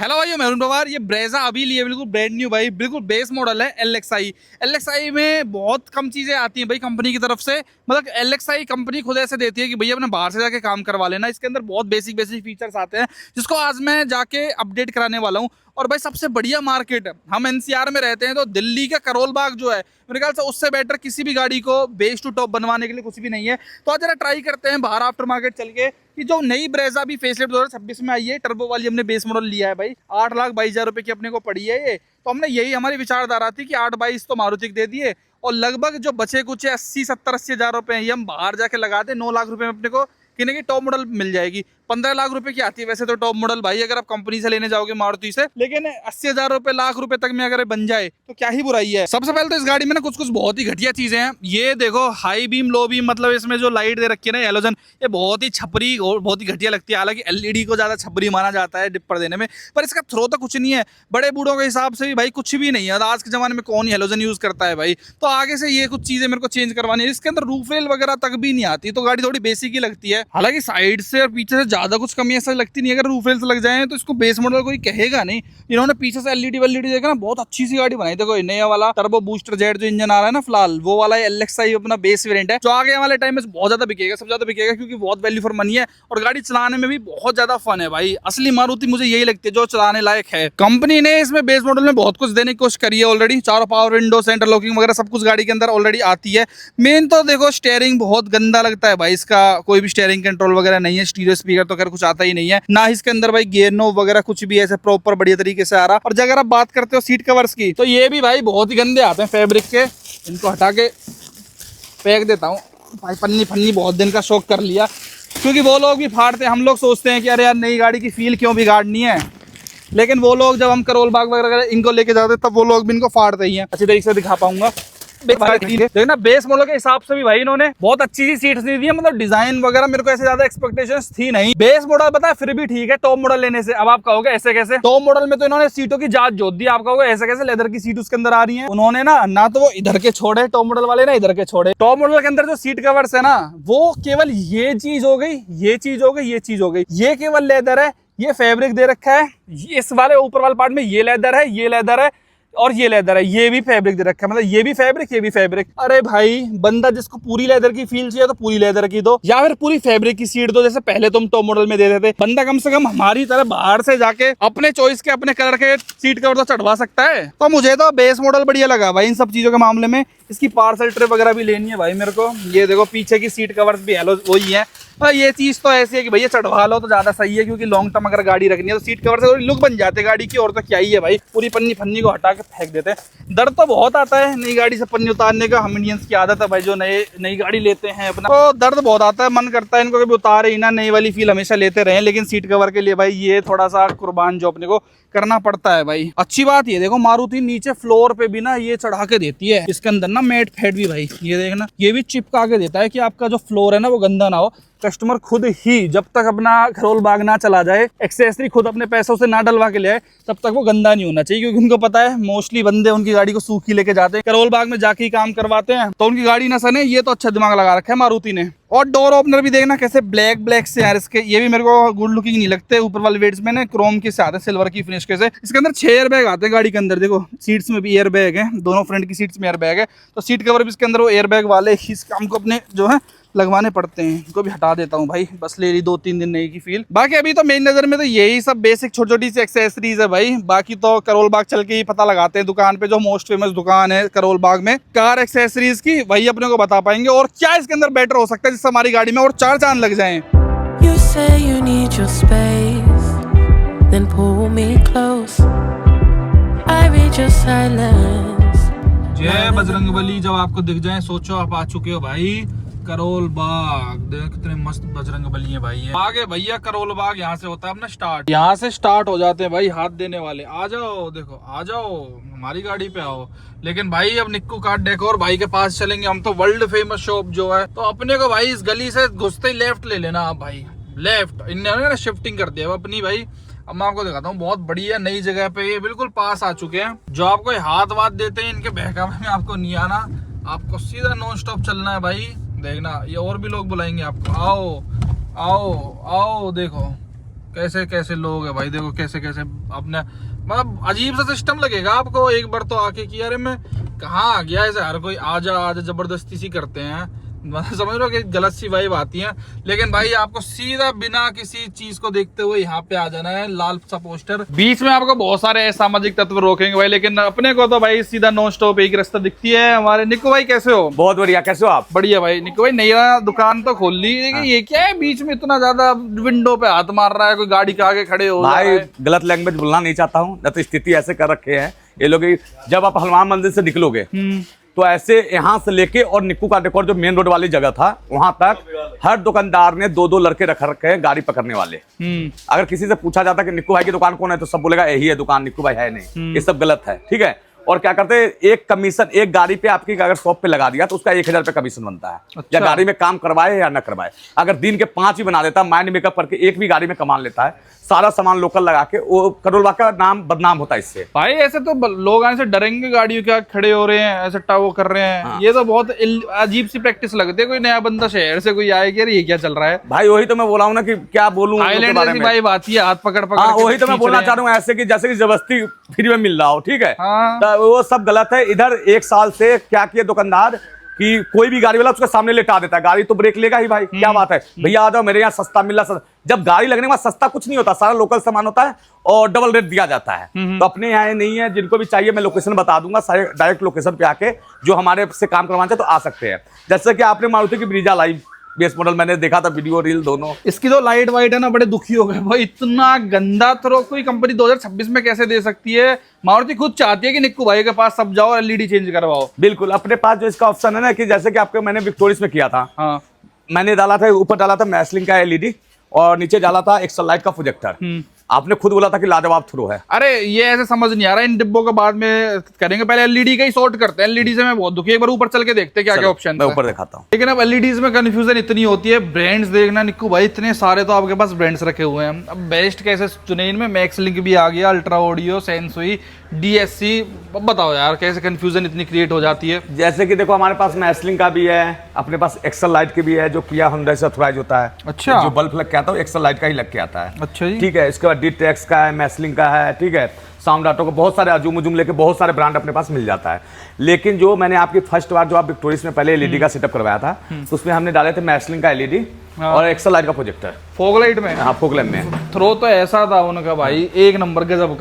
Hello भाई, मैं अरुण पवार। ये ब्रेजा अभी लिए, बिल्कुल ब्रांड न्यू भाई, बिल्कुल बेस मॉडल है। एलएक्सआई में बहुत कम चीजें आती हैं भाई कंपनी की तरफ से। मतलब एलएक्सआई कंपनी खुद ऐसे देती है कि भैया अपने बाहर से जाके काम करवा लेना। इसके अंदर बहुत बेसिक बेसिक फीचर्स आते हैं जिसको आज मैं जाके अपडेट कराने वाला हूँ। और भाई सबसे बढ़िया मार्केट है, हम एनसीआर में रहते हैं तो दिल्ली का करोल बाग जो है मेरे ख्याल से उससे बेटर किसी भी गाड़ी को बेस टू टॉप बनवाने के लिए कुछ भी नहीं है। तो आज जरा ट्राई करते हैं बाहर आफ्टर मार्केट चल के कि जो नई ब्रेजा भी फेसलिफ्ट 2026 में आई है, टर्बो वाली हमने बेस मॉडल लिया है भाई। 8,22,000 रुपए की अपने को पड़ी है ये। तो हमने यही हमारी विचारधारा थी कि 8,22 तो मारुति को दे दिए और लगभग जो बचे कुछ 80-70-80 हज़ार रुपए ये हम बाहर जाके लगा दे। 9 लाख रुपए में अपने को किने की टॉप मॉडल मिल जाएगी। 15 लाख रुपए की आती है वैसे तो टॉप मॉडल भाई, अगर आप कंपनी से लेने जाओगे मारुति से। लेकिन 80,000 रुपए लाख रुपए तक में अगर बन जाए तो क्या ही बुराई है। सबसे पहले तो इस गाड़ी में ना कुछ कुछ बहुत ही घटिया चीजें हैं। ये देखो हाई बीम लो बीम, मतलब इसमें जो लाइट दे रखी है ना हेलोजन, ये बहुत ही छपरी और बहुत ही घटिया लगती है। हालांकि एलईडी को ज्यादा छपरी माना जाता है डिपर देने में, पर इसका थ्रो तो कुछ नहीं है। बड़े बूढ़ों के हिसाब से भी भाई कुछ भी नहीं है। आज के जमाने में कौन हेलोजन यूज करता है भाई। तो आगे से ये कुछ चीजें मेरे को चेंज करवानी है। इसके अंदर रूफ रेल वगैरह तक भी नहीं आती, तो गाड़ी थोड़ी बेसिक ही लगती है। हालांकि साइड से और पीछे से ज्यादा कुछ कमी ऐसा लगती नहीं। अगर रूफ रेल्स लग जाए तो इसको बेस मॉडल कोई कहेगा नहीं। इन्होंने पीछे से एलईडी वेलईडी देखा ना, बहुत अच्छी सी गाड़ी बनाई। देखो नया वाला टर्बो बूस्टर जेट जो इंजन आ रहा है ना फिलहाल, वो वाला एलएक्सआई अपना बेस वेरिएंट है जो आगे वाले टाइम में बहुत ज्यादा बिकेगा, सबसे ज्यादा बिकेगा क्योंकि बहुत वैल्यू फॉर मनी है और गाड़ी चलाने में भी बहुत ज्यादा फन है भाई। असली मारुति मुझे यही लगती है जो चलाने लायक है। कंपनी ने इसमें बेस मॉडल में बहुत कुछ देने की कोशिश करी है ऑलरेडी। चारों पावर विंडो, सेंटर लॉकिंग वगैरह सब कुछ गाड़ी के अंदर ऑलरेडी आती है। मेन तो देखो स्टीयरिंग बहुत गंदा लगता है भाई, इसका कोई भी स्टीयरिंग कंट्रोल वगैरह नहीं है। स्टीरियो स्पीकर तो खैर कुछ आता ही नहीं है ना। इसके अंदर भाई गियर नोब वगैरह कुछ भी ऐसे प्रॉपर बढ़िया तरीके से आ रहा। और अगर आप बात करते हो सीट कवर्स की, तो ये भी भाई बहुत ही गंदे आते हैं फैब्रिक के। इनको हटा के फेंक देता हूँ भाई। पन्नी फन्नी बहुत दिन का शौक कर लिया, क्योंकि वो लोग भी फाड़ते हैं। हम लोग सोचते हैं कि अरे यार नई गाड़ी की फील क्यों बिगाड़नी है, लेकिन वो लोग जब हम करोल बाग वगैरह इनको लेके जाते तब वो लोग भी इनको फाड़ते ही हैं। अच्छी तरीके से दिखा पाऊंगा। देखना बेस मॉडल के हिसाब से भी भाई इन्होंने बहुत अच्छी सी सीट्स दी है। मतलब डिजाइन वगैरह मेरे को ऐसे ज्यादा एक्सपेक्टेशंस थी नहीं। बेस मॉडल पता है फिर भी ठीक है, टॉप मॉडल लेने से। अब आप कहोगे ऐसे कैसे, टॉप मॉडल में तो इन्होंने सीटों की जांच जोत दी। आप कहोगे ऐसे कैसे, लेदर की सीट उसके अंदर आ रही है। उन्होंने ना तो वो इधर के छोड़े टॉप मॉडल वाले, ना इधर के छोड़े। टॉप मॉडल के अंदर जो सीट कवर्स है ना, वो केवल ये चीज हो गई, ये चीज हो गई, ये चीज हो गई। ये केवल लेदर है, ये फैब्रिक दे रखा है। इस वाले ऊपर वाले पार्ट में ये लेदर है, ये लेदर है और ये लेदर है। ये भी फैब्रिक दे रखा है, मतलब ये भी फैब्रिक, ये भी फैब्रिक। अरे भाई बंदा जिसको पूरी लेदर की फील चाहिए तो पूरी लेदर की दो, या फिर पूरी फैब्रिक की सीट दो, जैसे पहले तुम टॉप मॉडल में दे देते। बंदा कम से कम हमारी तरह बाहर से जाके अपने चॉइस के अपने कलर के सीट कवर तो चढ़वा सकता है। तो मुझे तो बेस मॉडल बढ़िया लगा भाई इन सब चीजों के मामले में। इसकी पार्सल ट्रिप वगैरह भी लेनी है भाई मेरे को। ये देखो पीछे की सीट कवर्स भी हेलो वही है। ये चीज तो ऐसी है कि भैया चढ़वा लो तो ज्यादा सही है, क्योंकि लॉन्ग टर्म अगर गाड़ी रखनी है तो सीट कवर से लुक बन जाते गाड़ी की। और तो क्या ही है भाई, पूरी पन्नी फन्नी को हटा के फेंक देते हैं। दर्द तो बहुत आता है नई गाड़ी से पन्नी उतारने का। हम इंडियंस की आदत है भाई, जो नई गाड़ी लेते हैं अपना, तो दर्द बहुत आता है। मन करता है इनको कभी उतारे ही ना, नई वाली फील हमेशा लेते रहे। लेकिन सीट कवर के लिए भाई ये थोड़ा सा कुर्बान जो अपने को करना पड़ता है भाई। अच्छी बात ये देखो मारुति नीचे फ्लोर पे भी ना ये चढ़ा के देती है। इसके अंदर ना मैट फैट भी भाई ये देखना, ये भी चिपका के देता है कि आपका जो फ्लोर है ना वो गंदा ना हो। कस्टमर खुद ही जब तक अपना करोल बाग ना चला जाए, एक्सेसरी खुद अपने पैसों से ना डलवा के ले आए, तब तक वो गंदा नहीं होना चाहिए। क्योंकि उनको पता है मोस्टली बंदे उनकी गाड़ी को सूखी लेके जाते हैं, करोल बाग में जाके ही काम करवाते हैं, तो उनकी गाड़ी ना सने। ये तो अच्छा दिमाग लगा रखा है मारुति ने। और डोर ओपनर भी देखना कैसे ब्लैक से यार इसके, ये भी मेरे को गुड लुकिंग नहीं लगते। ऊपर वाले वेट्स में ना क्रोम के से आते हैं, सिल्वर की फिनिश के से। इसके अंदर 6 एयर बैग आते हैं गाड़ी के अंदर। देखो सीट्स में भी एयर बैग है, दोनों फ्रंट की सीट्स में एयर बैग है। तो सीट कवर भी इसके अंदर वो एयर बैग वाले इस काम को अपने जो है लगवाने पड़ते हैं। इनको भी हटा देता हूँ भाई, बस ले ली 2-3 दिन नई की फील। बाकी अभी तो मेरी नज़र में तो यही सब बेसिक छोटी छोटी सी एक्सेसरीज है भाई। बाकी तो करोल बाग चल के ही पता लगाते हैं दुकान पे, जो मोस्ट फेमस दुकान है करोल बाग में कार एक्सेसरीज की, वही अपने को बता पाएंगे और क्या इसके अंदर बेटर हो सकता है जिससे हमारी गाड़ी में और 4 चांद लग जाएं। You say you need your space, then pull me close. I read your silence. जय बजरंगबली जब आपको दिख जाए सोचो आप आ चुके हो भाई करोल बाग। देख कितने मस्त बजरंगबली है भाई। ये आगे भैया करोल बाग यहाँ से होता है अपना स्टार्ट, यहाँ से स्टार्ट हो जाते हैं भाई हाथ देने वाले। आ जाओ देखो, आ जाओ हमारी गाड़ी पे आओ। लेकिन भाई अब निक्कू कार डेकोर भाई के पास चलेंगे हम, तो वर्ल्ड फेमस शॉप जो है। तो अपने को भाई इस गली से घुसते ही लेफ्ट ले लेना आप भाई, लेफ्ट। इन्होंने ना शिफ्टिंग कर दिया अपनी भाई। अब मैं आपको दिखाता हूँ, बहुत बढ़िया नई जगह पे ये बिल्कुल पास आ चुके हैं। जो आपको हाथ वाथ देते हैं इनके बहकावे में आपको नहीं आना, आपको सीधा नॉन स्टॉप चलना है भाई। देखना ये और भी लोग बुलाएंगे आपको, आओ आओ आओ। देखो कैसे कैसे लोग है भाई, देखो कैसे कैसे अपने, मतलब अजीब सा सिस्टम लगेगा आपको एक बार तो आके कि अरे मैं कहाँ आ गया, ऐसे हर कोई आजा आजा जबरदस्ती सी करते हैं, मतलब समझ लो कि गलत सी वाइब आती है। लेकिन भाई आपको सीधा बिना किसी चीज को देखते हुए यहाँ पे आ जाना है, लाल सा पोस्टर, बीच में आपको बहुत सारे सामाजिक तत्व रोकेंगे भाई, लेकिन अपने को तो भाई सीधा नॉन स्टॉप एक रास्ता दिखती है। हमारे निक्कू भाई कैसे हो? बहुत बढ़िया, कैसे हो आप? बढ़िया भाई। निक्कू भाई नया दुकान तो खोल ली, लेकिन ये क्या है बीच में इतना ज्यादा विंडो पे हाथ मार रहा है, कोई गाड़ी के आगे खड़े हो भाई गलत लैंग्वेज बोलना नहीं चाहता हूँ, न तो स्थिति ऐसे कर रखे हैं ये लोग। जब आप हनुमान मंदिर से निकलोगे तो ऐसे यहाँ से लेके और निक्कू का डेकोर जो मेन रोड वाली जगह था वहां तक हर दुकानदार ने 2-2 लड़के रख रखे हैं गाड़ी पकड़ने वाले। अगर किसी से पूछा जाता कि निक्कू भाई की दुकान कौन है तो सब बोलेगा यही है दुकान, निक्कू भाई है नहीं। ये सब गलत है, ठीक है। और क्या करते हैं, एक कमीशन एक गाड़ी पे आपकी अगर शॉप पे लगा दिया तो उसका 1000 रुपये कमीशन बनता है। अच्छा। या गाड़ी में काम करवाए या ना करवाए, अगर दिन के 5 भी बना देता, माइंड मेकअप करके एक भी गाड़ी में कमा लेता है, सारा सामान लोकल लगा के, वो करोड़वा का नाम बदनाम होता है इससे। भाई ऐसे तो लोग आने से डरेंगे, गाड़ियों के खड़े हो रहे हैं ऐसे वो कर रहे हैं। हाँ। ये तो बहुत अजीब सी प्रैक्टिस लगती है। कोई नया बंदा शहर से कोई आए कि अरे ये क्या चल रहा है भाई वही तो मैं बोला हूँ ना कि क्या बोलूं थाईलैंड जैसी भाई आती है, हाथ पकड़ पकड़ हाँ के वही तो मैं खींच बोलना रहे चाह रहा हूँ, ऐसे कि जैसे कि जबरदस्ती फ्री में मिल रहा हो, ठीक है। हाँ। तो वो सब गलत है। इधर 1 साल से क्या किए दुकानदार कि कोई भी गाड़ी वाला उसके सामने लेटा देता है, गाड़ी तो ब्रेक लेगा ही भाई, क्या बात है भैया आ जाओ मेरे यहाँ सस्ता मिल रहा। जब गाड़ी लगने के बाद सस्ता कुछ नहीं होता, सारा लोकल सामान होता है और डबल रेट दिया जाता है। तो अपने यहाँ ये नहीं है, जिनको भी चाहिए मैं लोकेशन बता दूंगा, सारे डायरेक्ट लोकेशन पे आके जो हमारे से काम करवाना चाहे तो आ सकते हैं। जैसे कि आपने मारुति की ब्रीजा लाई बेस मॉडल, मैंने देखा था वीडियो रील दोनों, इसकी तो लाइट वाइट है ना, बड़े दुखी हो गए भाई, इतना गंदा थ्रो कोई कंपनी 2026 में कैसे दे सकती है। मारुति खुद चाहती है कि निक्कू भाई के पास सब जाओ और एलईडी चेंज करवाओ। बिल्कुल अपने पास जो इसका ऑप्शन है ना, कि जैसे कि आपके मैंने विक्टोरियस में किया था। हाँ। मैंने डाला था, ऊपर डाला था मैसलिंग का एलईडी और नीचे डाला था एक्सल लाइट का प्रोजेक्टर। आपने खुद बोला था कि लाजवाब थ्रो है। अरे ये ऐसे समझ नहीं आ रहा, इन डिब्बों के बाद में करेंगे, पहले एलईडी का ही सॉर्ट करते हैं। एलईडी से मैं बहुत दुखी, एक बार ऊपर चल के देखते हैं क्या क्या ऑप्शन मैं ऊपर दिखाता हूँ। लेकिन अब एलईडीज में कंफ्यूजन इतनी होती है। ब्रांड्स देखना निक्कू भाई, इतने सारे तो आपके पास ब्रांड्स रखे हुए हैं, अब बेस्ट कैसे चुने? इनमें मैक्स लिंक भी आ गया, अल्ट्रा ऑडियो, सेंसुई, डीएससी, बताओ यार कैसे कंफ्यूजन इतनी क्रिएट हो जाती है। जैसे कि देखो हमारे पास मैसलिंग का भी है, अपने पास एक्सल लाइट के भी है, जो किया हुंडई से ऑथराइज होता है। अच्छा। जो बल्ब लग के आता है एक्सल लाइट का ही लग के आता है। अच्छा जी। ठीक है। इसके बाद डीटेक्स का है, मैसलिंग का है, ठीक है। साउंड ऑटो का बहुत सारे अजूम उजूम लेके बहुत सारे ब्रांड अपने पास मिल जाता है। लेकिन जो मैंने आपकी फर्स्ट बार जो आप विक्टोरियस में पहले एलईडी का सेटअप करवाया था, तो उसमें हमने डाले थे मैसलिंग का एलईडी और एक्सल लाइट का प्रोजेक्टर। फॉग लाइट में? हाँ फॉग लाइट में। थ्रो तो ऐसा था उनका भाई, एक नंबर गजब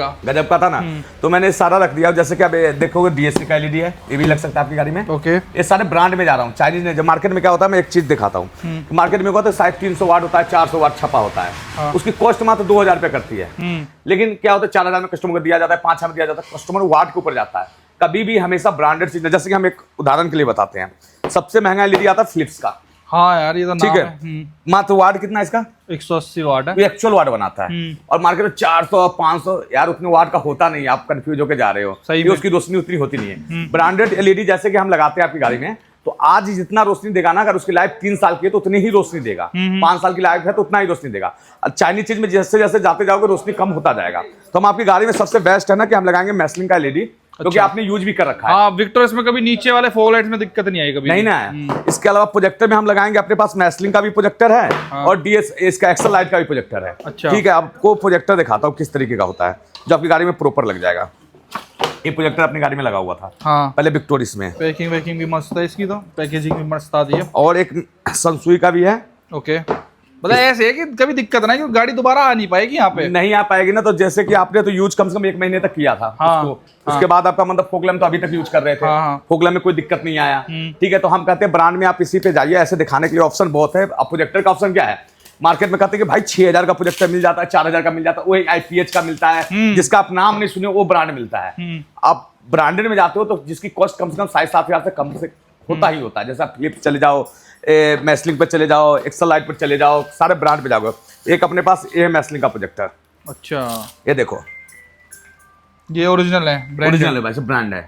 का था ना। तो मैंने सारा रख दिया। जैसे कि आप देखोगे डीएससी का एलईडी है, ये भी लग सकता है आपकी गाड़ी में। ओके। ये सारे ब्रांड में जा रहा हूँ, चाइनीज ने। जब मार्केट में क्या होता है, मैं एक चीज दिखाता हूँ। मार्केट में होता है शायद 300 वाट होता है, 400 वाट छपा होता है। उसकी कॉस्ट मात्र 2000 रुपये करती है। लेकिन क्या होता है, 4000 में कस्टमर को दिया जाता है, 5000 में दिया जाता है, कस्टमर वाट के ऊपर जाता है। कभी भी हमेशा ब्रांडेड चीज। जैसे कि हम एक उदाहरण के लिए बताते हैं, सबसे महंगा एलईडी आता है फिलिप्स का। हाँ यार ये तो ठीक है। मात्र वाट कितना है इसका? 180 वाट है। ये एक्चुअल वाट बनाता है और मार्केट में 400 500 यार उतने वाट का होता नहीं है। आप कंफ्यूज होकर जा रहे हो, सही ये उसकी रोशनी उतनी होती नहीं है। ब्रांडेड एलईडी जैसे कि हम लगाते हैं आपकी गाड़ी में, तो आज जितना रोशनी देगा ना, अगर उसकी लाइफ 3 साल की है तो उतनी ही रोशनी देगा, 5 साल की लाइफ है तो उतना ही रोशनी देगा। चाइनीज चीज में जैसे जैसे जाते जाओगे रोशनी कम होता जाएगा। तो हम आपकी गाड़ी में सबसे बेस्ट है ना कि हम लगाएंगे मैसलिंग का एलईडी, क्योंकि आपने यूज भी कर रखा है। हाँ विक्टोरियस में कभी नीचे वाले फॉग लाइट में दिक्कत नहीं आई कभी नहीं ना। इसके अलावा प्रोजेक्टर में हम लगाएंगे, अपने पास मैसलिंग का भी प्रोजेक्टर है और डीएस इसका एक्सल लाइट का भी प्रोजेक्टर है। अच्छा। ठीक है। आपको प्रोजेक्टर दिखाता हूँ किस तरीके का होता है, जो आपकी गाड़ी में प्रॉपर लग जाएगा। ये प्रोजेक्टर अपनी गाड़ी में लगा हुआ था। हाँ। पहले विक्टोरियस में। पैकिंग वैकिंग भी मस्त है इसकी, तो पैकेजिंग भी मस्त आती है। और एक संसुई का भी है। ओके। मतलब ऐसे है कि कभी दिक्कत ना, क्योंकि गाड़ी दोबारा आ नहीं पाएगी यहाँ पे। नहीं आ पाएगी ना। तो जैसे कि आपने तो यूज कम से कम 1 महीने तक किया था। हाँ, उसके बाद आपका मतलब फोगलम तो अभी तक यूज कर रहे थे। फोगलम में कोई दिक्कत नहीं आया। ठीक है। तो हम कहते हैं ब्रांड में आप इसी पे जाइए, ऐसे दिखाने के लिए ऑप्शन बहुत है। अब प्रोजेक्टर का ऑप्शन क्या है, मार्केट में कहते हैं कि भाई 6000 का प्रोजेक्टर मिल जाता है, 4000 का मिल जाता है, वही IPH का मिलता है, जिसका आप नाम नहीं सुने वो ब्रांड मिलता है। आप ब्रांडेड में जाते हो तो जिसकी कॉस्ट कम से कम 7,500 से कम से होता ही होता है। जैसे आप फिलिप्स चले जाओ, मैसलिंग पे चले जाओ, एक्सल लाइट पर चले जाओ, सारे ब्रांड पे जाओगे। एक अपने पास ये मैसलिंग का प्रोजेक्टर। अच्छा। ये देखो, ये ओरिजिनल है, ओरिजिनल है भाई, ब्रांड है।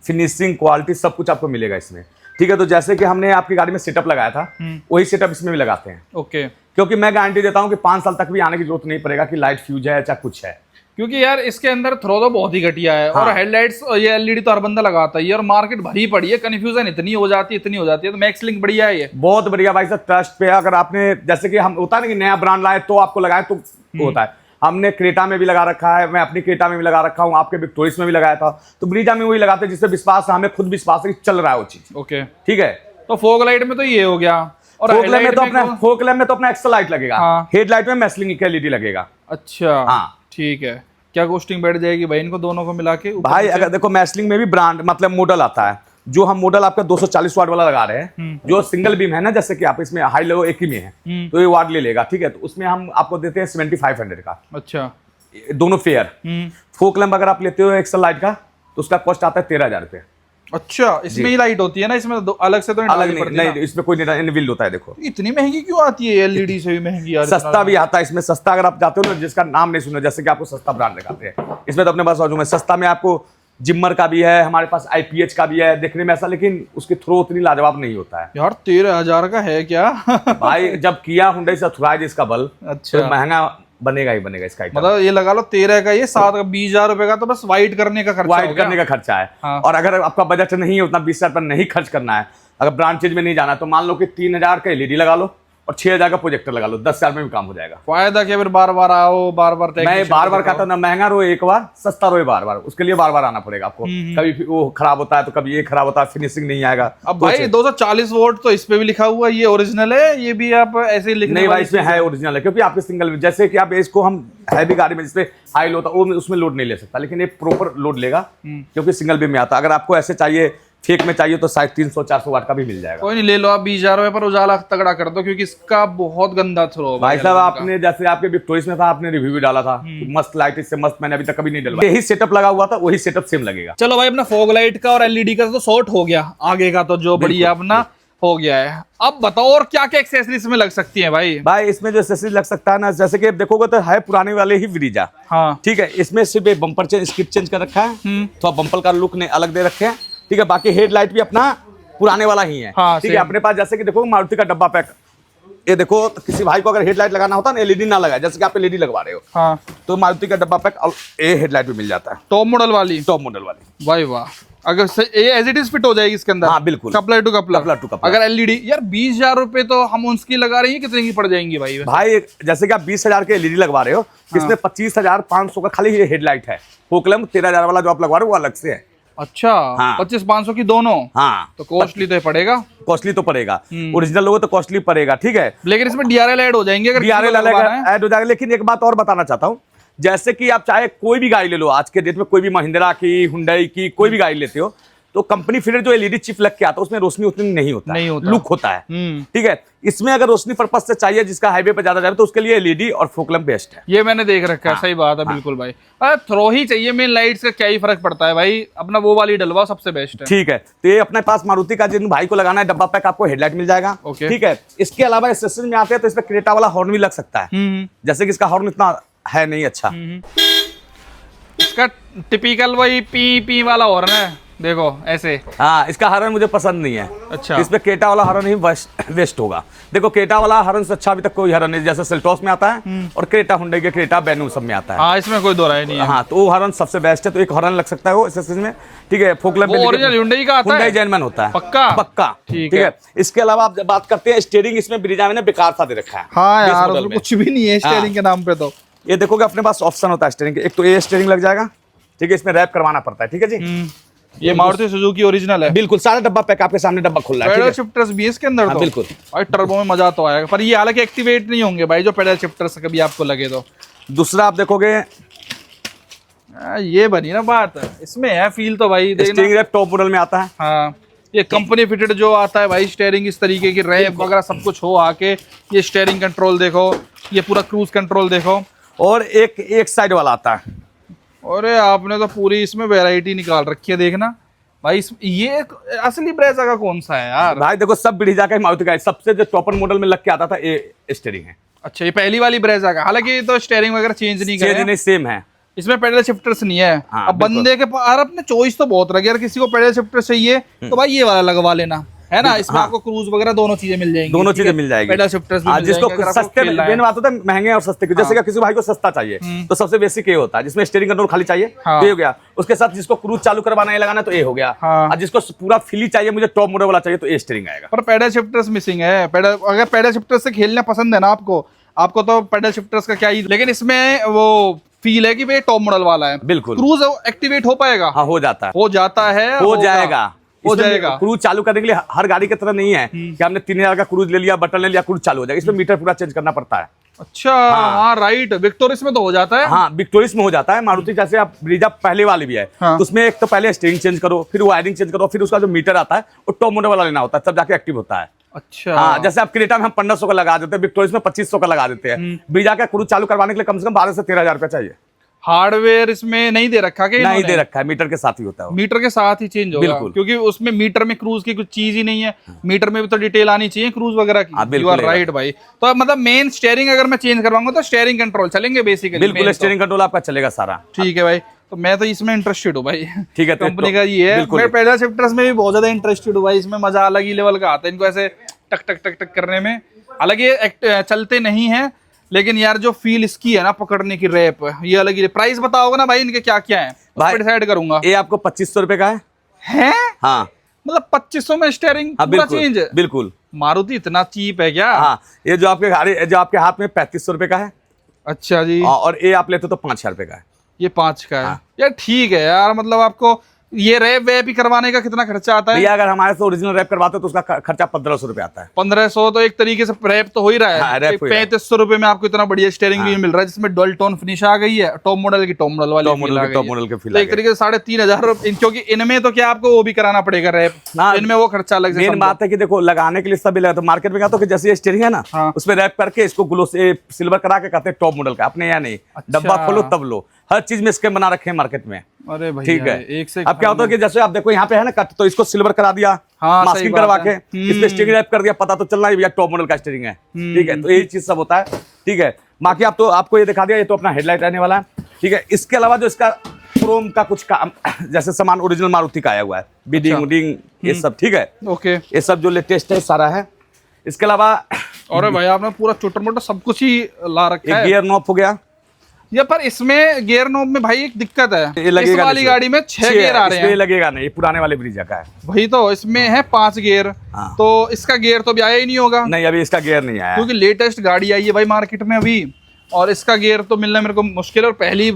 फिनिशिंग क्वालिटी सब कुछ आपको मिलेगा इसमें। ठीक है। तो जैसे कि हमने आपकी गाड़ी में सेटअप लगाया था, वही सेटअप इसमें भी लगाते हैं। ओके। क्योंकि मैं गारंटी देता हूं कि 5 साल तक भी आने की जरूरत नहीं पड़ेगा कि लाइट फ्यूज है चाहे कुछ है। क्योंकि यार इसके अंदर थ्रो तो बहुत ही घटिया है। हाँ। और हेडलाइट्स ये एलईडी तो हर बंदा लगाता ही है और मार्केट भरी पड़ी है, कंफ्यूजन इतनी हो जाती है तो मैक्स लिंक बढ़िया है ये। बहुत बढ़िया भाई साहब, ट्रस्ट पे अगर आपने, जैसे कि हम होता है ना कि नया ब्रांड लाए तो आपको लगाए तो होता है। हमने क्रेटा में भी लगा रखा है, मैं अपनी क्रेटा में भी लगा रखा हूँ, आपके विक्टोरियस में भी लगाया था, तो ब्रीजा में वही लगाते हैं जिससे विश्वास है, हमें खुद विश्वास है कि चल रहा है वो चीज। ओके, ठीक है। तो फोग लाइट में तो ये हो गया, और फोक लैम्प में तो हेडलाइट अपना फोक लैम्प में तो अपना एक्स्ट्रा लाइट लगेगा। हाँ। हेडलाइट में मैस्लिंग एलईडी लगेगा। अच्छा हाँ। ठीक है। क्या कॉस्टिंग बैठ जाएगी भाई इनको दोनों को मिला के? ऊपर भाई नीचे? अगर देखो मैस्लिंग में भी ब्रांड मतलब मॉडल आता है, जो हम मॉडल आपका 240 वाट वाला लगा रहे हैं, जो सिंगल बीम है ना, जैसे कि आप इसमें हाई लो एक ही में है तो ये वाट ले लेगा। ठीक है, तो उसमें हम आपको देते हैं 7500 का। अच्छा। दोनों फेयर। फोक लैम्प अगर आप लेते हो एक्स्ट्रा लाइट का तो उसका कॉस्ट आता है 13,000 रुपये। अच्छा, इसमें ही लाइट होती है ना, इसमें अलग से तो नहीं अलग डालनी नहीं, पड़ती ना? नहीं इसमें कोई इनबिल्ट होता है। देखो इतनी महंगी क्यों आती है? एलईडी से भी महंगी यार। सस्ता भी आता है इसमें। सस्ता अगर आप जाते हो ना, जिसका नाम नहीं सुना, जैसे कि आपको सस्ता ब्रांड दिखाते हैं, इसमें तो अपने पास बाजू में सस्ता में आपको जिम्मर का भी है, हमारे पास आईपीएच का भी है, देखने में ऐसा, लेकिन उसकी थ्रो उतनी लाजवाब नहीं होता है यार। 13,000 का है क्या? भाई जब किया हुंडई से अथोराइज इसका बल्ब, अच्छा। तो महंगा बनेगा ही बनेगा इसका आइटम। मतलब ये लगा लो 13 का, ये 7 का, 20,000 रुपए का तो बस वाइट करने का खर्चा वाइट हो गया। करने का खर्चा है। हाँ। और अगर आपका बजट नहीं है उतना 20,000 पर नहीं खर्च करना है, अगर ब्रांड चीज में नहीं जाना, तो मान लो कि 3,000 का एलईडी लगा लो और 6,000 का प्रोजेक्टर लगा लो, 10,000 में भी काम हो जाएगा। फायदा क्या फिर? बार बार आओ, बार बार मैं बार बार कहता हूं ना, महंगा रोए एक बार, सस्ता रोए बार बार, उसके लिए बार बार आना पड़ेगा आपको। कभी वो खराब होता है तो कभी ये खराब होता है, फिनिशिंग नहीं आएगा। अब भाई 240 वोल्ट तो इस पे भी लिखा हुआ है, ये ओरिजिनल है? ये भी आप ऐसे ही लिखने नहीं भाई, इसमें है ओरिजिनल है, क्योंकि आपके सिंगल, जैसे कि आप इसको हम हैवी गाड़ी में जिसपे हाई लो होता है वो उसमें लोड नहीं ले सकता, लेकिन ये प्रॉपर लोड लेगा क्योंकि सिंगल बीम में आता है। अगर आपको ऐसे चाहिए, फेक में चाहिए, तो शायद 300-400 वाट का भी मिल जाएगा। कोई नहीं, ले लो आप 20,000 रुपए पर, उजाला तगड़ा कर दो, क्योंकि इसका बहुत गंदा थ्रो। भाई साहब आपने जैसे आपके विक्टोरियस में था, आपने रिव्यू भी डाला था, मस्त लाइट, इससे मस्त मैंने अभी तक कभी नहीं डलवाया। यही सेटअप लगा हुआ था, वही सेटअप सेम लगेगा। चलो भाई, अपना फॉग लाइट का और एलईडी का तो सॉर्ट हो गया, आगे का तो जो बढ़िया अपना हो गया है। अब बताओ और क्या क्या एक्सेसरीज में लग सकती है भाई? भाई इसमें जो एक्सेसरीज लग सकता है ना, जैसे कि देखोगे तो है पुराने वाले ही ब्रीजा। हाँ। ठीक है, इसमें सिर्फ एक बम्पर चेंज, स्किट चेंज कर रखा है, तो बम्पर का लुक ने अलग दे रखे हैं। ठीक है, बाकी हेडलाइट भी अपना पुराने वाला ही है। हाँ, ठीक है, अपने पास जैसे कि देखो मारुति का डब्बा पैक, ये देखो, तो किसी भाई को अगर हेडलाइट लगाना होता है ना, एलईडी ना लगाए, जैसे कि आप एलईडी लगवा रहे हो, हाँ, तो मारुति का डब्बा पैक ये हेडलाइट भी मिल जाता है, टॉप मॉडल वाली। टॉप मॉडल वाली। भाई वाह, अगर ये एज इट इज फिट हो जाएगी इसके अंदर? हाँ बिल्कुल, coupler to coupler. Coupler to coupler. अगर एलईडी यार 20,000 रुपए तो हम उसकी लगा रही है, कितने की पड़ जाएंगी भाई? भाई जैसे कि आप 20,000 के एलईडी लगवा रहे हो, इसमें 25,500 का खाली ये हेडलाइट है। फोकलम 13,000 वाला जो आप लगवा रहे हो वो अलग से है। अच्छा। हाँ। 25,500 की दोनों? हाँ, तो कॉस्टली तो पड़ेगा। कॉस्टली तो पड़ेगा, ओरिजिनल लोगो तो कॉस्टली पड़ेगा। ठीक है, लेकिन इसमें डीआरएल ऐड हो जाएंगे अगर डीआरएल ऐड हो जाएगा। लेकिन एक बात और बताना चाहता हूँ, जैसे कि आप चाहे कोई भी गाड़ी ले लो, आज के डेट में कोई भी महिंद्रा की, हुंडई की, कोई भी गाड़ी लेते हो, तो कंपनी फिर जो एलईडी चिप लग के आता है उसमें रोशनी उतनी नहीं होता, लुक होता है। ठीक है, इसमें अगर रोशनी पर्पज से चाहिए, जिसका हाईवे पे ज्यादा जाए, तो उसके लिए एलईडी और फोकलम बेस्ट है। ये मैंने देख रखा है। हाँ, सही बात है। हाँ। बिल्कुल भाई, थ्रो ही चाहिए, मेन लाइट से क्या ही फर्क पड़ता है भाई, अपना वो वाली डलवा सबसे बेस्ट है। ठीक है, तो ये अपने पास मारुति का जिन भाई को लगाना है डब्बा पैक, आपको हेडलाइट मिल जाएगा। ओके। ठीक है, इसके अलावा एक्सेसरीज में आते हैं तो इसमें क्रेटा वाला हॉर्न भी लग सकता है, जैसे कि इसका हॉर्न इतना है नहीं अच्छा। इसका टिपिकल वही पी पी वाला हॉर्न है, देखो ऐसे। हाँ, इसका हॉर्न मुझे पसंद नहीं है। अच्छा। इसमें केटा वाला हॉर्न ही वेस्ट होगा। देखो केटा वाला हॉर्न से अच्छा अभी तक कोई हॉर्न नहीं, जैसे सेल्टोस में आता है और क्रेटा, हुंडई के क्रेटा, बेनू सब में आता है। हाँ, इसमें कोई दो राय नहीं है। हाँ, तो वो हॉर्न सबसे बेस्ट है, तो एक हॉर्न लग सकता है वो एक्सेसरीज में। ठीक है, फोकलम वो ओरिजिनल हुंडई का आता है? हुंडई जेनमन होता है। पक्का? पक्का। ठीक है। इसके अलावा आप जब बात करते हैं स्टीयरिंग, इसमें ब्रीजा में ना बेकार सा दे रखा है। हाँ यार, उसमें कुछ भी नहीं है स्टीयरिंग के नाम पे। तो ये देखोगे अपने पास ऑप्शन होता है स्टीयरिंग के, एक तो ये स्टीयरिंग लग जाएगा। ठीक है, इसमें रैप करवाना पड़ता है। ठीक है जी, ये मारुति सुजुकी ओरिजिनल है। बिल्कुल, सारा डब्बा पैक आपके सामने डब्बा खुल रहा है। पेडल शिफ्टर्स भी है इसके अंदर। तो बिल्कुल भाई टर्बो में मजा तो आएगा, पर ये हालांकि एक्टिवेट नहीं होंगे भाई, जो पेडल शिफ्टर्स कभी आपको लगे तो। दूसरा आप देखोगे, ये बनी ना बात, इसमें है फील तो भाई स्टीयरिंग रैप टॉप मॉडल में आता है। हाँ, ये कंपनी फिटेड जो आता है भाई स्टीयरिंग, इस तरीके की रैप वगैरह सब कुछ हो आके। ये स्टीयरिंग कंट्रोल देखो, ये पूरा क्रूज कंट्रोल देखो, और एक साइड वाला आता है। अरे आपने तो पूरी इसमें वैरायटी निकाल रखी है, देखना भाई। ये असली ब्रेजा का कौन सा है यार? भाई देखो, सब ब्रीजा का मारुति का है, सबसे जो टॉपर मॉडल में लग के आता था ये स्टीयरिंग है। अच्छा, ये पहली वाली ब्रेजा का, हालांकि ये तो स्टीयरिंग वगैरह चेंज नहीं करे, नहीं सेम है। इसमें पेडल शिफ्टर्स नहीं है। हाँ, अब बंदे के पास अपने चॉइस तो बहुत रखे, अगर किसी को पेडल शिफ्टर चाहिए तो भाई ये वाला लगवा लेना। है ना, इसमें आपको क्रूज वगैरह दोनों चीजें मिल जाएंगी, दोनों चीजें मिल जाएगी। पेडल शिफ्टर्स भी मिल जिसको जाएंगे, अगर आपको सस्ते खेलना है। मेन बात होता है महंगे और सस्ते की, जैसे कि किसी भाई को सस्ता चाहिए तो सबसे बेसिक ये होता है, जिसमें स्टीयरिंग कंट्रोल खाली चाहिए तो ये हो गया। उसके साथ जिसको क्रूज चालू करवाना है लगाना तो ये हो गया, और जिसको पूरा फ्री चाहिए मुझे टॉप मॉडल वाला चाहिए तो ये स्टीयरिंग आएगा। पर पेडल शिफ्टर्स मिसिंग है। पेडल, अगर पेडल शिफ्टर्स से खेलना पसंद है ना आपको तो पेडल शिफ्टर्स का क्या ही, लेकिन इसमें वो फील है कि भाई टॉप मॉडल वाला है। बिल्कुल। क्रूज एक्टिवेट हो पाएगा? हाँ हो जाता है, हो जाता है, हो जाएगा, हो जाएगा। क्रूज चालू करने के लिए हर गाड़ी की तरह नहीं है कि हमने 3000 का क्रूज ले लिया, बटन ले लिया, क्रूज चालू हो जाएगा। इसमें मीटर पूरा चेंज करना पड़ता है। अच्छा, हाँ राइट, विक्टोरियस में तो हो जाता है। हाँ विक्टोरियस में हो जाता है। मारुति जैसे आप ब्रीजा पहले वाली भी है तो उसमें एक तो पहले स्टीयरिंग चेंज करो, फिर वायरिंग चेंज करो, फिर उसका जो मीटर आता है वो टॉप मॉडल वाला लेना होता है, तब जाके एक्टिव होता है। अच्छा, हाँ, जैसे आप क्रेटा में हम 1500 का लगा देते हैं, विक्टोरियस में 2500 का लगा देते हैं। ब्रीजा का क्रूज चालू करवाने के लिए कम से कम 12 से 13 हजार रुपया चाहिए। हार्डवेयर इसमें नहीं दे रखा कि नहीं दे रखा है, मीटर के साथ ही होता है वो। मीटर के साथ ही चेंज होगा, बिल्कुल। क्योंकि उसमें मीटर में क्रूज की कुछ चीज ही नहीं है। मीटर में भी तो डिटेल आनी चाहिए क्रूज वगैरह की। यू आर राइट भाई। तो मतलब मेन स्टीयरिंग अगर मैं चेंज करवाऊंगा तो स्टीयरिंग कंट्रोल चलेंगे बेसिकली? बिल्कुल, स्टीयरिंग कंट्रोल आपका चलेगा सारा। ठीक है भाई, तो मैं तो इसमें इंटरेस्टेड हूँ भाई। ठीक है, कंपनी का ये है। मैं पेडल शिफ्टर्स में भी बहुत ज्यादा इंटरेस्टेड हूँ भाई, इसमें मजा अलग ही लेवल का आता है इनको ऐसे टक टक टक टक करने में। हालांकि ये चलते नहीं है, लेकिन यार जो फील इसकी है ना पकड़ने की रैप, ये अलग ही। प्राइस बताओगे ना भाई इनके क्या क्या है, भाई डिसाइड करूंगा। ये आपको 2500 रुपए का है। हाँ मतलब 2500 में स्टीयरिंग पूरा चेंज? बिल्कुल। मारुति इतना चीप है क्या? हाँ, ये जो आपके गाड़ी जो आपके हाथ में 3500 रुपए का है। अच्छा जी। और ये आप लेते तो 5000 रुपए का है। ये 5 का है यार, ठीक है यार। मतलब आपको ये रैप वैप ही करवाने का कितना खर्चा आता है? भैया अगर हमारे से ओरिजिनल रैप करवाते तो उसका खर्चा 1500 रुपए आता है। 1500 तो एक तरीके से रैप तो हो ही रहा है। हाँ, 3500 रुपए में आपको इतना बढ़िया स्टीयरिंग भी मिल रहा है, जिसमें डुअल टोन फिनिश आ गई है, टॉप मॉडल की टॉप मॉडल वाली टॉप मॉडल के फील। तो एक तरीके से 3500 रुपए, क्योंकि इनमें तो क्या आपको वो भी कराना पड़ेगा रैप, इनमें वो खर्चा अलग से। मेन बात है कि देखो लगाने के लिए सब लगा, तो मार्केट में क्या तो जैसे स्टीयरिंग है ना उसमें रैप करके इसको ग्लो से सिल्वर करा के कहते हैं टॉप मॉडल का। अपने यहाँ नहीं, डब्बा खोलो तब लो, हर चीज में स्कीम बना रखे हैं मार्केट में। अरे भाई ठीक है, एक से अब क्या होता है कि जैसे आप देखो यहाँ पे है ना कट, तो इसको सिल्वर करा दिया, मास्किंग करवा के इस पे स्टीयरिंग रैप कर दिया, पता तो चलना ही टॉप मॉडल का स्टीयरिंग है। ठीक है, तो यही चीज सब होता है। ठीक है, बाकी आप तो आपको ये दिखा दिया, ये तो अपना हेडलाइट रहने वाला है। ठीक है, इसके अलावा जो इसका क्रोम का कुछ काम जैसे सामान ओरिजिनल मारुति का आया हुआ है, बीडिंग उडिंग ये सब। ठीक है, ओके, ये सब जो लेटेस्ट है सारा है। इसके अलावा अरे भाई आपने पूरा छोटा मोटा सब कुछ ही ला रखा है। गियर नॉब हो गया या, पर इसमें गियर नॉब में भाई एक दिक्कत है, इस वाली गाड़ी में 6 गियर आ रहे हैं। लगेगा नहीं, पुराने वाले ब्रीजा का है वही तो, इसमें है 5 गियर। तो इसका गियर तो अभी आया ही नहीं होगा। नहीं, अभी इसका गियर नहीं आया, क्योंकि लेटेस्ट गाड़ी आई है भाई मार्केट में अभी, और इसका गियर तो मिलना मेरे को मुश्किल है। और पहली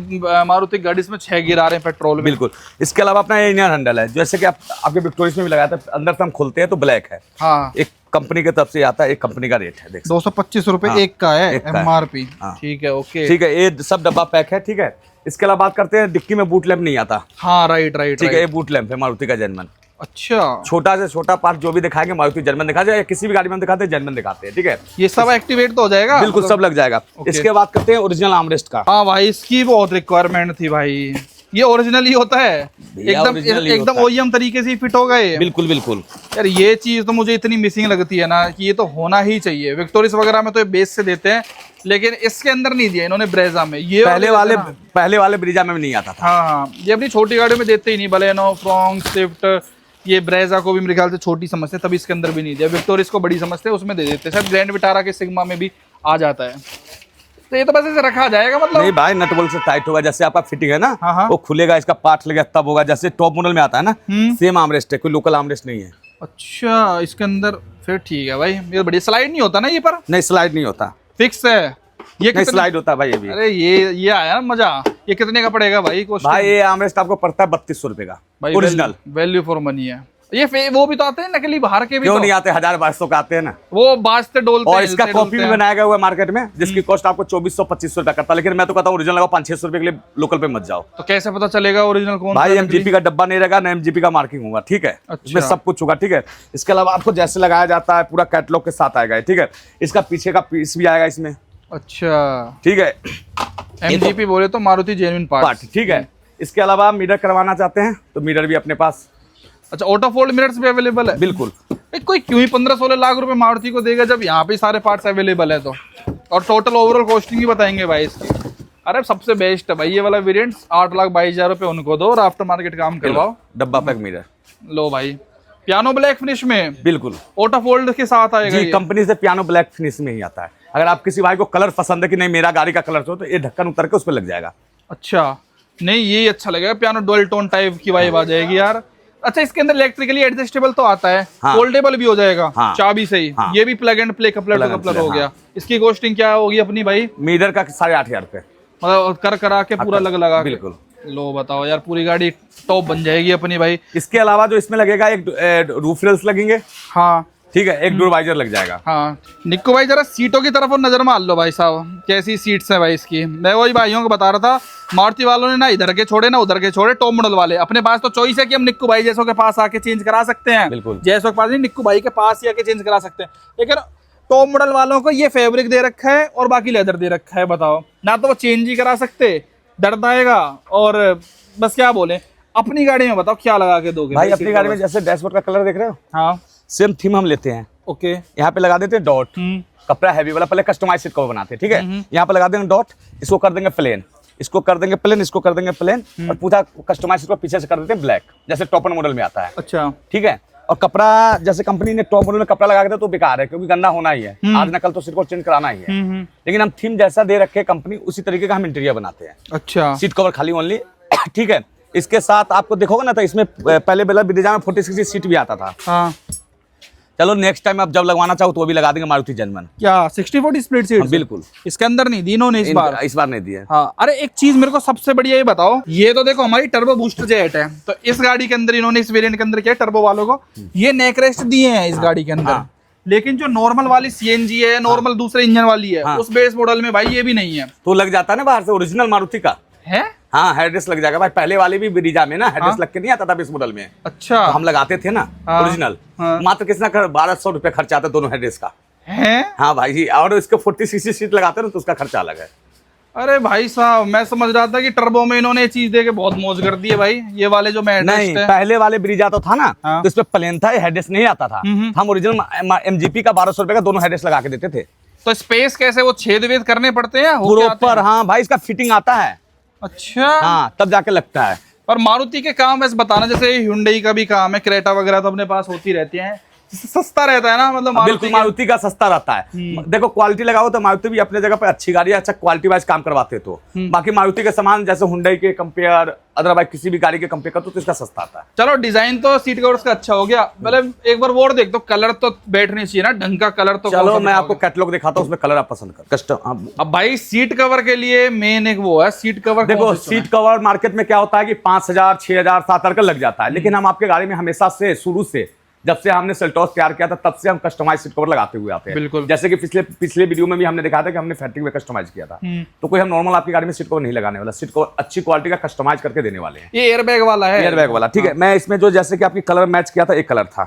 मारुति गाड़ी इसमें 6 गियर आ रहे हैं पेट्रोल में। बिल्कुल। इसके अलावा अपना ये इनर हैंडल है, जैसे कि आपके विक्टोरियस में भी लगाया था, अंदर से हम खोलते हैं तो ब्लैक है। हाँ, एक कंपनी की तरफ से आता है, एक कंपनी का रेट है, देख 225 रुपए एक का है MRP। ठीक है, ओके, ठीक है, ये सब डब्बा पैक है। ठीक है, इसके अलावा बात करते हैं, डिक्की में बूट लैंप नहीं आता। हाँ राइट राइट, ठीक है, ये बूट लैंप है मारुति का जर्मन। अच्छा, छोटा से छोटा पार्ट जो भी दिखाएंगे मारुति जर्मन दिखा जाए, किसी भी गाड़ी में दिखाते हैं जर्मन दिखाते हैं। ठीक है, ये सब एक्टिवेट तो हो जाएगा? बिल्कुल, सब लग जाएगा। इसके बाद करते हैं ओरिजिनल आर्मरेस्ट का। हाँ भाई, इसकी बहुत रिक्वायरमेंट थी भाई। ये ओरिजिनल ही होता है एकदम ओईएम तरीके से फिट होगा ये? बिल्कुल बिल्कुल यार, ये चीज तो मुझे इतनी मिसिंग लगती है ना कि ये तो होना ही चाहिए। विक्टोरियस वगैरह में तो ये बेस से देते हैं, लेकिन इसके अंदर नहीं दिया इन्होंने ब्रेजा में। ये पहले वाले ब्रीजा में भी नहीं आता था। हाँ, ये अपनी छोटी गाड़ी में देते ही नहीं, बलेनो, फ्रॉन्क, स्विफ्ट, ये ब्रेजा को भी मेरे ख्याल से छोटी समझते हैं, तभी इसके अंदर भी नहीं दिया। विक्टोरियस को बड़ी समझते हैं, उसमें दे देते हैं। शायद ग्रैंड विटारा के सिग्मा में भी आ जाता है। तो ये तो बस ऐसे रखा जाएगा मतलब? नहीं भाई, नट बोल्ट से टाइट होगा, जैसे आपका फिटिंग है ना वो खुलेगा, इसका पार्ट लगेगा तब होगा। जैसे टॉप मॉडल में आता है ना, सेम आर्मरेस्ट है, कोई लोकल आर्मरेस्ट नहीं है। अच्छा, इसके अंदर फिर ठीक है भाई। ये बढ़िया, स्लाइड नहीं होता ना ये? पर नहीं, स्लाइड नहीं होता, फिक्स है ये। नहीं, स्लाइड होता है भाई ये भी। अरे ये आया ना मजा। ये कितने का पड़ेगा भाई? भाई ये आर्मरेस्ट आपको पड़ता है 3200 रुपए का, ओरिजिनल। वैल्यू फॉर मनी है ये। वो भी तो आते हैं नकली बाहर के भी? क्यों तो नहीं आते, 1000-1200 का आते हैं ना, वो बाजते डोलते। और इसका कॉपी भी बनाया गया हुआ है मार्केट में, जिसकी कॉस्ट आपको 2400-2500 रुपया करता है। लेकिन मैं तो कहता हूँ ओरिजिनल लगाओ, 500-600 रुपए के लिए लोकल पे मत जाओ। तो कैसे पता चलेगा ओरिजिनल कौन? भाई MGP का डब्बा नहीं रहेगा, ना MGP का मार्किंग होगा। ठीक है, इसमें सब कुछ होगा। ठीक है, इसके अलावा आपको जैसे लगाया जाता है पूरा कैटलॉग के साथ आएगा। ठीक है, इसका पीछे का पीस भी आएगा इसमें। अच्छा, ठीक है, MGP बोले तो मारुति जेन्युइन पार्ट। ठीक है, इसके अलावा मिरर करवाना चाहते हैं तो मिरर भी अपने पास। अच्छा, ऑटो फोल्ड मिरर्स भी अवेलेबल है? बिल्कुल। कोई क्यों ही 15-16 लाख रुपए मारुति को देगा जब यहाँ पे सारे पार्ट्स अवेलेबल है तो? और टोटल ओवरऑल कॉस्टिंग भी बताएंगे भाई इसकी। अरे सबसे बेस्ट है भाई ये वाला वेरिएंट। 8,22,000 रुपए उनको दो और आफ्टर मार्केट काम करवाओ। डब्बा पैक मिरर लो भाई, पियानो ब्लैक फिनिश में, बिल्कुल ऑटो फोल्ड के साथ आएगा जी, ये? कंपनी से पियानो ब्लैक फिनिश में ही आता है। अगर आप किसी भाई को कलर पसंद है कि नहीं मेरा गाड़ी का कलर तो ये ढक्कन उतर के उस पर लग जाएगा। अच्छा, नहीं ये अच्छा लगेगा, पियानो डुअल टोन टाइप की वाइब आ जाएगी यार। अच्छा, इसके अंदर इलेक्ट्रिकली एडजस्टेबल तो आता है, हाँ। फोल्डेबल भी हो जाएगा, हाँ। चाबी से ही। हाँ। ये भी plug and play, coupler to coupler हो गया। इसकी कॉस्टिंग क्या होगी अपनी भाई? मीटर का 8,500 रुपये, मतलब कर करा के पूरा लगा के। बिल्कुल। लो बताओ यार, पूरी गाड़ी टॉप बन जाएगी अपनी भाई। इसके अलावा जो इसमें लगेगा एक रूफ रेल्स लगेंगे, हाँ ठीक है, एक डोर वाइजर लग जाएगा। हाँ। निक्को भाई जरा सीटों की तरफ और नजर मार लो भाई साहब, कैसी सीट्स है भाई इसकी। मैं वही भाइयों को बता रहा था, मारुति वालों ने ना इधर के छोड़े ना उधर के छोड़े, टॉप मॉडल वाले। अपने पास तो चॉइस है कि हम निक्को भाई जैसों के पास आके चेंज करा सकते हैं, बिल्कुल। जैसों के पास नहीं, निक्को भाई के पास ही आके चेंज करा सकते हैं। लेकिन टॉप मॉडल वालों को ये फैब्रिक दे रखा है और बाकी लेदर दे रखा है। बताओ, ना तो वो चेंज ही करा सकते, दर्द आएगा, और बस क्या बोले। अपनी गाड़ी में बताओ क्या लगा के दोगे भाई? अपनी गाड़ी में जैसे डैशबोर्ड का कलर देख रहे हो, हाँ सेम थीम हम लेते हैं। ओके। यहाँ पे लगा देते हैं डॉट, कपड़ा हैवी वाला, पहले कस्टमाइज सीट कवर बनाते हैं, ठीक है। यहाँ पे लगा देंगे डॉट, इसको कर देंगे प्लेन, इसको कर देंगे प्लेन, इसको कर देंगे प्लेन, और पूरा कस्टमाइज को पीछे से कर देते हैं ब्लैक, जैसे टॉपर मॉडल में आता है। अच्छा, ठीक है। और कपड़ा जैसे कंपनी ने टॉप मॉडल में कपड़ा लगा के तो बेकार है, क्योंकि गंदा होना ही है, आज न कल तो सीट को चेंज कराना ही है। लेकिन हम थीम जैसा दे रखे कंपनी, उसी तरीके का हम इंटीरियर बनाते हैं। अच्छा, सीट कवर खाली ओनली, ठीक है। इसके साथ आपको देखोगे ना तो इसमें पहले बेला ब्रिजा में 46 सीट भी आता था। हाँ। चलो नेक्स्ट टाइम आप जब लगवाना चाहो तो वो भी लगा देंगे मारुति जन्मन। क्या 60-40 स्प्लिट सीट? बिल्कुल। इसके अंदर नहीं दी इन्होंने इस बार नहीं दी है। हाँ। अरे एक चीज मेरे को सबसे बढ़िया ये बताओ, ये तो देखो हमारी टर्बो बूस्टर जेट है, तो इस गाड़ी के अंदर इन्होंने इस वेरिएंट के अंदर क्या टर्बो वालों को ये नेक रेस्ट दिए हैं इस गाड़ी के अंदर। लेकिन जो नॉर्मल वाली सीएनजी है, नॉर्मल दूसरे इंजन वाली है, उस बेस मॉडल में भाई ये भी नहीं है। तो लग जाता है ना बाहर से ओरिजिनल मारुति का है। हाँ, हेडरेस्ट लग जाएगा भाई। पहले वाली भी ब्रिजा में ना हेडरेस्ट लग के नहीं आता था बेस मॉडल में। अच्छा। तो हम लगाते थे ना ओरिजिनल। मात्र कितना 1200 रुपये खर्चा आता है दोनों हेडरेस्ट का। है? हाँ भाई जी, और इसके 46 सीट लगाते हैं तो उसका खर्चा अलग है। अरे भाई साहब, मैं समझ रहा था कि टर्बो में इन्होंने ये चीज दे के बहुत मौज कर दी है भाई। ये वाले जो मैं नहीं, पहले वाले ब्रिजा तो था ना, तो इसमें प्लेन था, हेडरेस्ट नहीं आता था। हम ओरिजिनल एमजीपी का 1200 रुपये का दोनों हेडरेस्ट लगा के देते थे। तो स्पेस कैसे, वो छेद वेद करने पड़ते हैं प्रॉपर? हाँ भाई, इसका फिटिंग आता है। अच्छा। हाँ, तब जाके लगता है। और मारुति के काम वैसे बताना, जैसे हुंडई का भी काम है, क्रेटा वगैरह तो अपने पास होती रहती हैं, सस्ता रहता है ना, मतलब बिल्कुल मारुति का सस्ता रहता है। देखो क्वालिटी लगाओ तो मारुति भी अपने जगह पे अच्छी गाड़ी है, अच्छा क्वालिटी वाइज काम करवाते तो। बाकी मारुति के सामान जैसे हुंडई के कंपेयर अदरवाइज किसी भी गाड़ी के कंपेयर करते तो इसका सस्ता आता है। चलो, डिजाइन तो सीट कवर्स का अच्छा हो गया, मतलब एक बार वो देख दो, कलर तो बैठने चाहिए ना ढंग का कलर। तो चलो मैं आपको कैटलॉग दिखाता हूँ, उसमें कलर आप पसंद कर कस्टम। अब भाई सीट कवर के लिए मेन एक वो है सीट कवर। देखो सीट कवर मार्केट में क्या होता है कि 5000, 6000, 7000 का लग जाता है, लेकिन हम आपके गाड़ी में हमेशा से शुरू से जब से हमने सेल्टॉस तैयार किया था तब से हम कस्टमाइज सीट कवर लगाते हुए आते हैं। बिल्कुल। जैसे कि पिछले वीडियो में भी हमने दिखाया था कि हमने फैक्ट्री में कस्टमाइज किया था। तो कोई हम नॉर्मल आपकी गाड़ी में सीट कवर नहीं लगाने वाला, सीट कवर अच्छी क्वालिटी का कस्टमाइज करके देने वाले हैं। ये एयरबैग वाला है? एयरबैग वाला, ठीक है। मैं इसमें जो जैसे कि आपकी कलर मैच किया था, एक कलर था,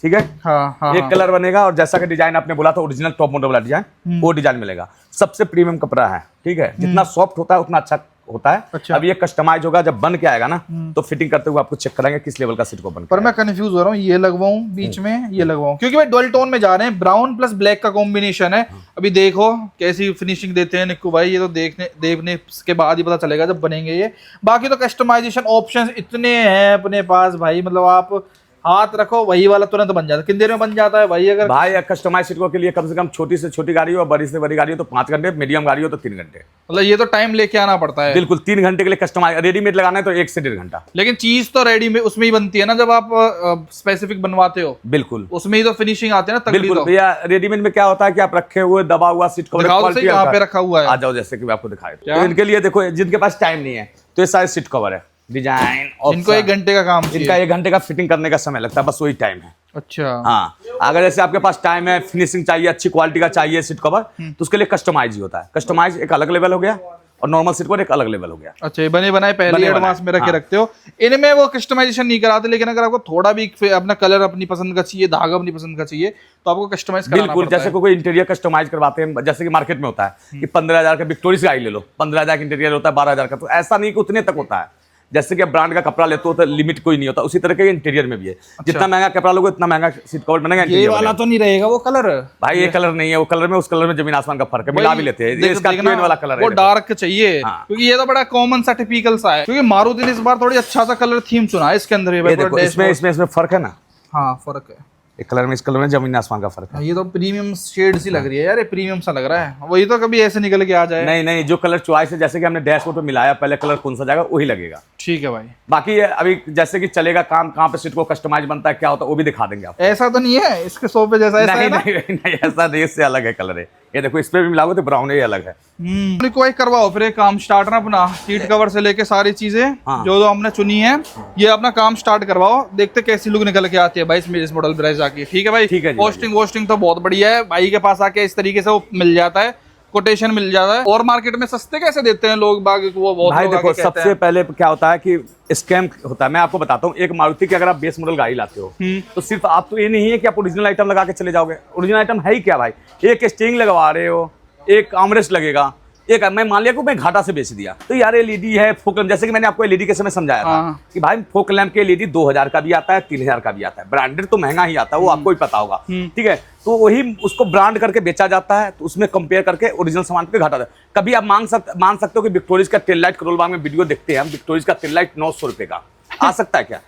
ठीक है। एक कलर बनेगा, और जैसा कि डिजाइन आपने बोला था ओरिजिनल टॉप मॉडल वाला डिजाइन, वो डिजाइन मिलेगा। सबसे प्रीमियम कपड़ा है, ठीक है। जितना सॉफ्ट होता है उतना अच्छा होता है। अच्छा। अब ये कस्टमाइज होगा, जब बन के आएगा ना तो फिटिंग करते हुए आपको चेक कराएंगे किस लेवल का सीट को बन। पर मैं कंफ्यूज हो रहा हूँ, ये लगवाऊं बीच में, ये लगवाऊं, क्योंकि भाई डुअल टोन में जा रहे हैं, ब्राउन प्लस ब्लैक का कॉम्बिनेशन है। अभी देखो कैसी फिनिशिंग देते हैं निक्कू भाई, ये तो देखने के बाद ही पता चलेगा जब बनेंगे ये। बाकी तो कस्टमाइजेशन ऑप्शंस इतने हैं अपने पास भाई, मतलब आप हाथ रखो वही वाला तुरंत बन जाता है। कितनी देर में बन जाता है भाई? अगर भाई कस्टमाइज सीट के लिए कम से कम छोटी से छोटी गाड़ी हो और बड़ी से बड़ी गाड़ी हो तो 5 घंटे, मीडियम गाड़ी हो तो 3 घंटे। मतलब ये तो टाइम लेके आना पड़ता है। बिल्कुल, 3 घंटे के लिए कस्टमाइज। रेडीमेड लगाना है तो 1 से 1.5 घंटा। लेकिन चीज तो रेडी में उसमें ही बनती है ना, जब आप स्पेसिफिक बनवाते हो। बिल्कुल, उसमें ही तो फिनिशिंग आती है ना। बिल्कुल भैया, रेडीमेड में क्या होता है कि आप रखे हुए दबा हुआ सीट कवर कहाँ पे रखा हुआ है, आ जाओ जैसे कि मैं आपको दिखाया। तो इनके लिए देखो, जिनके पास टाइम नहीं है तो ये सारे सीट कवर है, डिजाइन, इनको 1 घंटे का काम, इनका 1 घंटे का फिटिंग करने का समय लगता है, बस वही टाइम है। अच्छा। हाँ, अगर जैसे आपके पास टाइम है, फिनिशिंग चाहिए, अच्छी क्वालिटी का चाहिए सीट कवर, तो उसके लिए कस्टमाइज ही होता है। कस्टमाइज एक अलग लेवल हो गया और नॉर्मल सीट कवर एक अलग लेवल हो गया। अच्छा, ये बने बनाए पहले एडवांस में रखे रखते हो। इनमें वो कस्टमाइजेशन नहीं कराते, लेकिन अगर आपको थोड़ा भी अपना कलर अपनी पसंद का चाहिए, धागा अपनी पसंद का चाहिए, तो आपको कस्टमाइज कराना बिल्कुल। पड़ता जैसे कोई इंटीरियर कस्टमाइज करवाते हैं, जैसे कि मार्केट में होता है कि 15,000 का विक्टोरिया गाड़ी ले लो, 15,000 का इंटीरियर होता है, 12,000 का, तो ऐसा नहीं कि उतने तक होता है। जैसे कि ब्रांड का कपड़ा लेते हो तो लिमिट कोई नहीं होता, उसी तरह के इंटीरियर में भी है। जितना महंगा कपड़ा लोगे उतना महंगा सीट कवर बनेगा। ये वाला तो नहीं रहेगा वो कलर भाई, ये कलर नहीं है, वो कलर में उस कलर में जमीन आसमान का फर्क है, मिला भी लेते हैं। ये स्कॉर्पियो वाला कलर है, वो डार्क चाहिए, क्योंकि ये तो बड़ा कॉमन सा टिपिकल सा है। क्योंकि मारुति ने इस बार थोड़ी अच्छा सा कलर थीम चुना है इसके अंदर। इसमें फर्क है ना, हाँ फर्क है। एक कलर में इस कलर में जमीन आसमान का फर्क है। ये तो प्रीमियम शेड सी लग रही है यार, ये प्रीमियम सा लग रहा है। वही तो कभी ऐसे निकल के आ जाए। नहीं नहीं, जो कलर चॉइस है, जैसे कि हमने डैशबोर्ड पे मिलाया, पहले कलर कौन सा जाएगा वही लगेगा। ठीक है भाई। बाकी ये अभी जैसे कि चलेगा काम, कहाँ पे सीट को कस्टमाइज बनता है, क्या होता है, वो भी दिखा देंगे आप। ऐसा तो नहीं है इसके सोफे जैसा? ऐसा नहीं है ना? नहीं नहीं, ऐसा नहीं, इससे अलग है कलर है। ये देखो इस पे भी मिलाओगे तो ब्राउन ही अलग है। कोई करवाओ फिर एक काम स्टार्ट ना अपना, सीट कवर से लेके सारी चीजें हाँ। जो हमने चुनी है, ये अपना काम स्टार्ट करवाओ, देखते कैसी लुक निकल के आती है भाई इस मॉडल ब्रेजा की। ठीक है भाई, ठीक है जी, पोस्टिंग वोस्टिंग तो बहुत बढ़िया है भाई के पास आके इस तरीके से वो मिल जाता है, कोटेशन मिल जाता है। और मार्केट में सस्ते कैसे देते हैं लोग बाग, वो बहुत भाई लोग देखो आके कहते सबसे हैं। पहले क्या होता है कि स्कैम होता है। मैं आपको बताता हूँ, एक मारुति की अगर आप बेस मॉडल गाड़ी लाते हो तो सिर्फ आप तो ये नहीं है कि आप ओरिजिनल आइटम लगा के चले जाओगे। ओरिजिनल आइटम है ही क्या भाई, एक स्टीयरिंग लगवा रहे हो, एक आर्मरेस्ट लगेगा, एक मैं मान लिया कि मैं घाटा से बेच दिया तो यार एलईडी है, फोक लैंप, जैसे कि मैंने आपको एलईडी के समय समझाया था कि भाई फोक लैंप के एलईडी 2000 का भी आता है, 3000 का भी आता है। ब्रांडेड तो महंगा ही आता है, वो आपको भी पता होगा। ठीक है, तो वही उसको ब्रांड करके बेचा जाता है, तो उसमें कंपेयर करके ओरिजिनल सामान पे घाटा है। कभी आप मान सकते हो कि विक्टोरियस का टेल लाइट करोल बाग में वीडियो देखते हैं हम, विक्टोरियस का टेल लाइट 900 रुपए का आ सकता है क्या?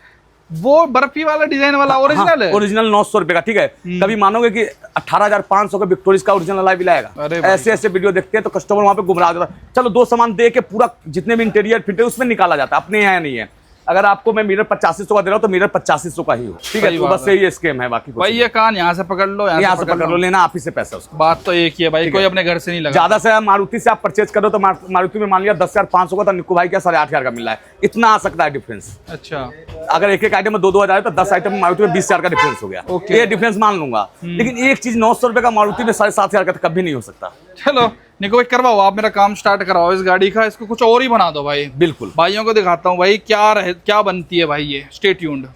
वो बर्फी वाला डिजाइन वाला ओरिजिनल है, ओरिजिनल 900 रुपए का। ठीक है, कभी मानोगे कि 18,500 का विक्टोरियस का ओरिजिनल लाइव लाएगा? ऐसे ऐसे वीडियो देखते हैं तो कस्टमर वहां पे गुमराह हो जाता है। चलो दो सामान दे के पूरा जितने भी इंटीरियर फिट है उसमें निकाला जाता है, अपने यहाँ नहीं है। अगर आपको मैं मिरर 8500 का दे रहा हूँ तो मिरर 8500 का ही हो। ठीक है, तो बस यही स्कीम है, बाकी भाई ये कान यहाँ से पकड़ लो, यहाँ से पकड़ लो, लेना आप ही से पैसा उसका। बात तो एक ही है भाई, कोई अपने घर से नहीं लगा। ज्यादा से मारुति से आप परचेज करो तो मारुति में मान लिया 10,500 का, तो निक्कू भाई क्या 8,500 का मिल रहा है, इतना आ सकता है डिफरेंस। अच्छा, अगर एक एक आइटम में 2-2 हजार है तो 10 आइटम में मारुति में 20,000 का डिफरेंस हो गया। ये डिफरेंस मान लूंगा, लेकिन एक चीज 900 रुपए का मारुति में 7,500 का कभी नहीं हो सकता। चलो निको भाई करवाओ, आप मेरा काम स्टार्ट करवाओ इस गाड़ी का, इसको कुछ और ही बना दो भाई। बिल्कुल, भाइयों को दिखाता हूँ भाई क्या बनती है भाई, ये स्टे ट्यून्ड।